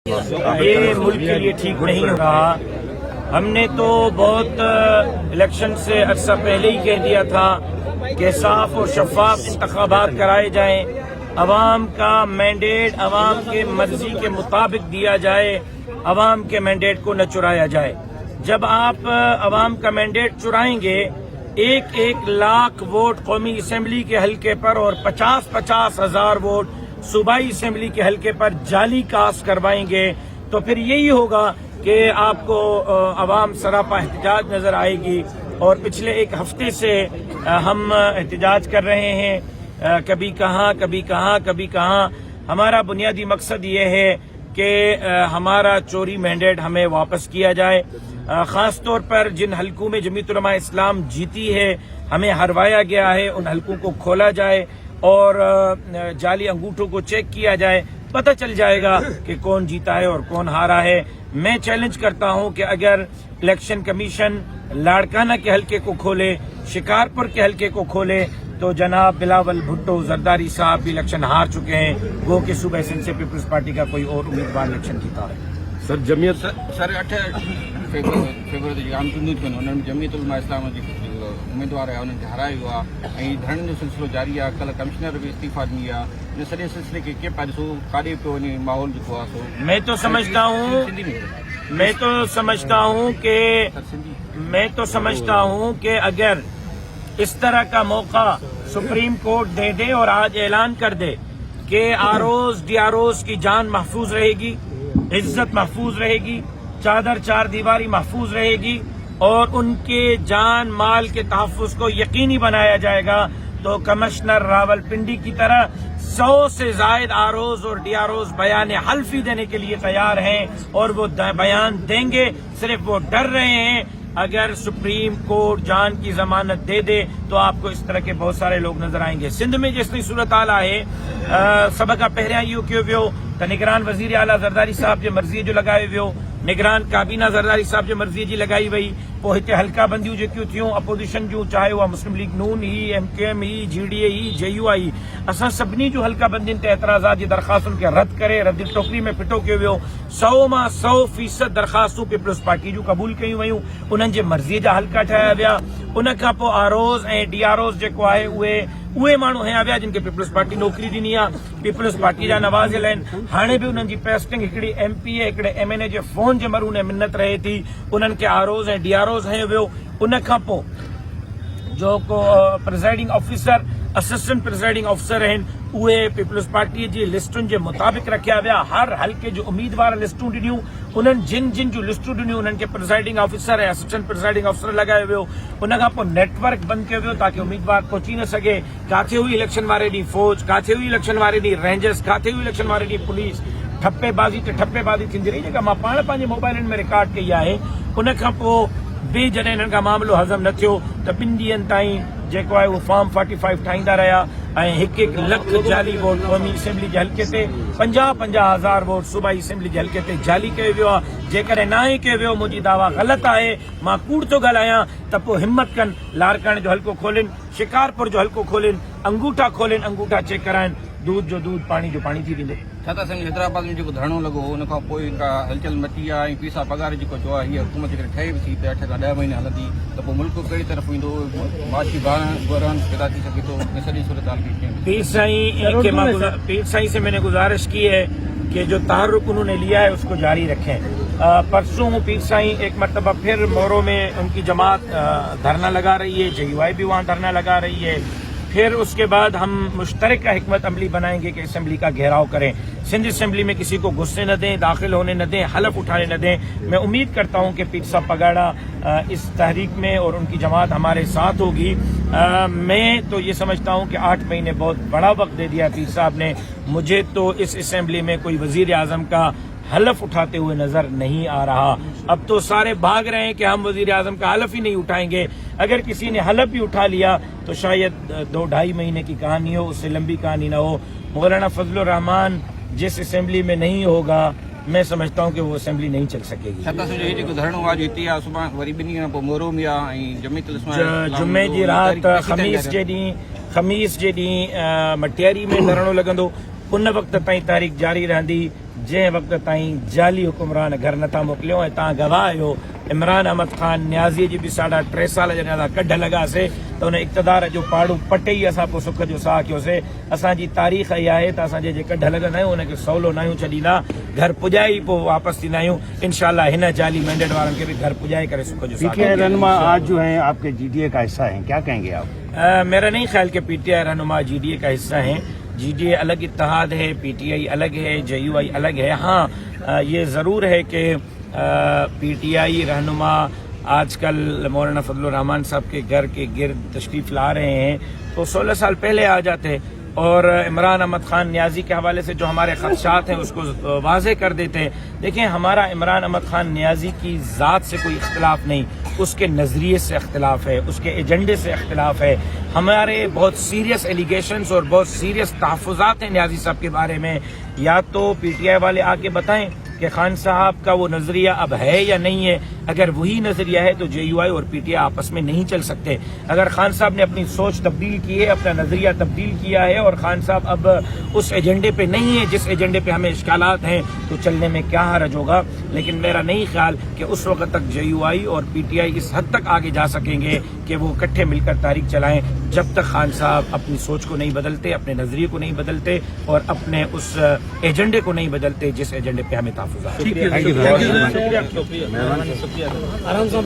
یہ ملک کے لیے ٹھیک نہیں ہو رہا. ہم نے تو بہت الیکشن سے عرصہ پہلے ہی کہہ دیا تھا کہ صاف اور شفاف انتخابات کرائے جائیں، عوام کا مینڈیٹ عوام کے مرضی کے مطابق دیا جائے، عوام کے مینڈیٹ کو نہ چرایا جائے. جب آپ عوام کا مینڈیٹ چرائیں گے، 1,00,000 ووٹ قومی اسمبلی کے حلقے پر اور 50,000 ہزار ووٹ صوبائی اسمبلی کے حلقے پر جعلی کاسٹ کروائیں گے، تو پھر یہی ہوگا کہ آپ کو عوام سراپا احتجاج نظر آئے گی. اور پچھلے ایک ہفتے سے ہم احتجاج کر رہے ہیں، کبھی کہاں کبھی کہاں کبھی کہاں. ہمارا بنیادی مقصد یہ ہے کہ ہمارا چوری مینڈیٹ ہمیں واپس کیا جائے. خاص طور پر جن حلقوں میں جمعیت علماء اسلام جیتی ہے، ہمیں ہروایا گیا ہے، ان حلقوں کو کھولا جائے اور جعلی انگوٹھوں کو چیک کیا جائے. پتہ چل جائے گا کہ کون جیتا ہے اور کون ہارا ہے. میں چیلنج کرتا ہوں کہ اگر الیکشن کمیشن لاڑکانہ کے حلقے کو کھولے، شکارپور کے حلقے کو کھولے، تو جناب بلاول بھٹو زرداری صاحب بھی الیکشن ہار چکے ہیں، وہ کہ صوبہ سندھ سے پیپلز پارٹی کا کوئی اور امیدوار الیکشن جیتا ہے. سر جمعیت سر 8 فیبرवरी आम चूंडियूं थियनि हुननि में जमीयत उलमा इस्लाम जी उम्मीदवार आहे उन्हनि खे हारायो आहे ऐं धरणनि जो सिलसिलो जारी आहे. कल्ह कमिश्नर बि इस्तीफ़ा ॾिनी आहे. इन सॼे सिलसिले खे कीअं पिया ॾिसो, काॾे पियो वञे माहौल जेको आहे सो? मैं तो समझता हूँ कि अगर इस तरह का मौका सुप्रीम कोर्ट दे दे और आज ऐलान कर दे कि आरओज डीआरओज की जान महफूज रहेगी, इज्जत महफूज रहेगी, चादर चार दीवारी महफूज रहेगी और उनके जान माल के तहफ़्फ़ुज़ को यकीनी बनाया जाएगा, तो कमिश्नर रावलपिंडी की तरह 100 से ज़ायद आरओज और डीआरओज बयान हल्फी देने के लिए तैयार हैं और वो बयान देंगे. सिर्फ वो डर रहे हैं. अगर सुप्रीम कोर्ट जान की जमानत दे दे तो आपको इस तरह के बहुत सारे लोग नजर आएंगे. सिंध में जेसि सूरत हाल आहे, सभ खां पहिरियां इहो कयो वियो त निगरान वज़ीर आला ज़रदारी साहब जे मर्ज़ीअ जो लॻायो वियो, निगरान काबीना ज़रदारी साहब जे मर्ज़ीअ जी लॻाई वई. पोइ हिते हल्का बंदियूं जेकियूं थियूं अपोजिशन जूं, चाहे उहा मुस्लिम लीग नून ही, MKM ही, GDA ही, JUI, असां सभिनी जूं हल्का बंदियुनि ते एतराज़ात जी दरख़्वास्तुनि खे रद्द करे रद्द टोकरी में फिटो कयो वियो. 100 मां 100% दरख़्वास्तूं पीपल्स पार्टी जूं क़बूल कयूं वयूं, उन्हनि जे मर्ज़ीअ जा हल्का ठाहिया विया. उन खां पोइ आरओज ऐं डीआरओज जेको आहे उहे माण्हू हया विया जिन खे पीपल्स पार्टी नौकरी ॾिनी आहे, पीपल्स पार्टी जा नवाज़िल आहिनि. हाणे बि उन्हनि जी पेस्टिंग हिकिड़ी MPA हिकिड़े MNA जे फ़ोन जे मरूने मिन्नत रहे थी, उन्हनि खे आरओज ऐं डीआरओज हयो वियो. उन खां पोइ जो को प्रिज़ाइडिंग ऑफिसर, असिस्टेंट प्रिज़ाइडिंग ऑफिसर आहिनि, उहे पीपल्स पार्टीअ जी लिस्टुनि जे मुताबिक़ रखिया विया. हर हल्के जो उम्मीदवार लिस्टूं ॾिनियूं, उन्हनि जिन जूं लिस्टूं ॾिनियूं उन्हनि खे प्रिज़ाइडिंग ऑफिसर ऐं असिस्टेंट प्रिज़ाइडिंग ऑफिसर लॻायो वियो. उन खां पोइ नेटवर्क बंदि कयो वियो ताकी उम्मीदवार पहुची न सघे. किथे हुई इलेक्शन वारे ॾींहुं फौज, किथे हुई इलेक्शन वारे ॾींहुं रेंजर्स, किथे हुई इलेक्शन वारे ॾींहुं पुलिस. ठप्पेबाज़ी ते ठप्पेबाज़ी थींदी रही, जेका मां पाण पंहिंजे मोबाइलनि में रिकॉर्ड कई आहे. उन खां पोइ बि जॾहिं हिननि खां मामिलो हज़म न थियो त 2 ॾींहंनि ताईं जेको आहे उहो फॉर्म 45 ठाहींदा रहिया ऐं 1-1 लख जाली वोट क़ौमी असेंबली जे हल्के ते, 50-50 हज़ार वोट सूबाई असेंबली जे हल्के ते जाली कयो वियो आहे. जेकॾहिं नाहे कयो वियो, मुंहिंजी दावा ग़लति आहे, मां कूड़ थो ॻाल्हायां, त पोइ हिम्मत कनि लाड़काणे जो हल्को खोलिन, शिकारपुर जो हल्को खोलिन, अंगूठा खोलिन, अंगूठा चेक कराइनि. दूध जो दूध, पानी जो पानी थी वेंदो. छा था सम्झो हैदराबाद में जेको धरणो लॻो हुन खां पोइ का हलचल मची आहे ऐं पीसा पघार जेको चयो आहे हीअ हुकूमत जेकॾहिं ठहे बि थी त 8 खां 10 महीना हलंदी त पोइ मुल्क कहिड़ी तरफ़ ईंदो, माशी बहरान पैदा थी सघे थो. सॼी सूरत हाल पीर साईं से मैंने गुजारिश की है कि जो तहर्रुक उन्होंने लिया है उसको जारी रखें. परसों पीर साईं एक मरतबा फिर मोरो में उनकी जमात धरना लगा रही है, JUI भी वहाँ धरना लगा रही है. फिर उसके बाद हम मुश्तरका हिकमत अमली बनाएंगे कि असेंबली का घेराव करें, सिंध असेंबली में किसी को घुसने न दें, दाखिल होने न दें, हलफ उठाने न दें. मैं उम्मीद करता हूं कि पीर साहब पगाड़ा इस तहरीक में और उनकी जमात हमारे साथ होगी. मैं तो ये समझता हूं कि 8 महीने बहुत बड़ा वक्त दे दिया पीर साहब ने. मुझे तो इस असेंबली में कोई वजीर आजम का हलफ उठाते हुए नजर नहीं आ रहा. अब तो सारे भाग रहे हैं कि हम वजीर आजम का हलफ ही नहीं उठाएंगे. अगर किसी ने हलफ भी उठा लिया तो शायद 2-2.5 महीने की कहानी हो, उससे लंबी कहानी ना हो. मौलाना फजलुर रहमान जिस असेंबली में नहीं होगा, मैं समझता हूं कि वो असेंबली नहीं चल सकेगी. जुमे जी रात ख़मीस जे ॾींहुं मटियारी में धरणो लॻंदो. उन वक़्त ताईं तारीख़ जारी रहंदी जंहिं वक़्त ताईं जाली हुकुमरान घर नथा मोकिलियो। ऐं तव्हां गवाह आहियो इमरान अहमद ख़ान नियाज़ी जी बि 3.5 साल जॾहिं असां कढ लॻासीं त उन इक़्तिदार जो पाड़ू पटे ई असां पोइ सुख जो साह कयोसीं। असांजी तारीख़ इहा आहे त असां जे कढ लॻंदा आहियूं उनखे सवलो न आहियूं छॾींदा, घर पुॼाए ई पोइ वापसि थींदा आहियूं। इंशाअल्लाह हिन जाली मैंडेट वारनि खे बि घर पुॼाए करे सुख जो साह पीटीआई रहनुमा आज जो है आपके जीडीए का हिस्सा हैं, क्या कहेंगे आप? मेरा नहीं ख्याल कि पीटीआई रहनुमा जीडीए का हिस्सा हैं। जीडीए अलग इत्तेहाद है, पीटीआई अलग है, जेयूआई अलग है। हाँ, ये ज़रूर है कि पीटीआई रहनुमा आजकल मौलाना फजलुर रहमान साहब के घर के गिर्द तशरीफ़ ला रहे हैं, तो 16 साल पहले आ जाते और इमरान अहमद ख़ान नियाज़ी के हवाले से जो हमारे ख़दशात हैं उसको वाज़े कर देते हैं। देखिए, हमारा इमरान अहमद ख़ान नियाज़ी की ज़ात से कोई इख्तिलाफ नहीं, उसके नज़रिए से इख्तिलाफ है, उसके एजेंडे से इख्तिलाफ है। हमारे बहुत सीरियस एलिगेशंस और बहुत सीरियस तहफ़्फ़ुज़ात हैं नियाज़ी साहब के बारे में। या तो पीटीआई वाले आके बताएं कि खान साहब का वो नज़रिया अब है या नहीं है। अगर वही नज़रिया है तो जेयूआई और पीटीआई आपस में नहीं चल सकते। अगर खान साहब ने अपनी सोच तब्दील की है, अपना नज़रिया तब्दील किया है और खान साहब अब उस एजेंडे पे नहीं है जिस एजेंडे पे हमें इश्कालात हैं, तो चलने में क्या हरज होगा। लेकिन मेरा नहीं ख्याल कि उस वक्त तक जेयूआई और पीटीआई इस हद तक आगे जा सकेंगे कि वो इकट्ठे मिलकर तारीख चलाएं जब तक खान साहब अपनी सोच को नहीं बदलते, अपने नज़रिए को नहीं बदलते और अपने उस एजेंडे को नहीं बदलते जिस एजेंडे पे हमें तहफ़्फ़ुज़ है।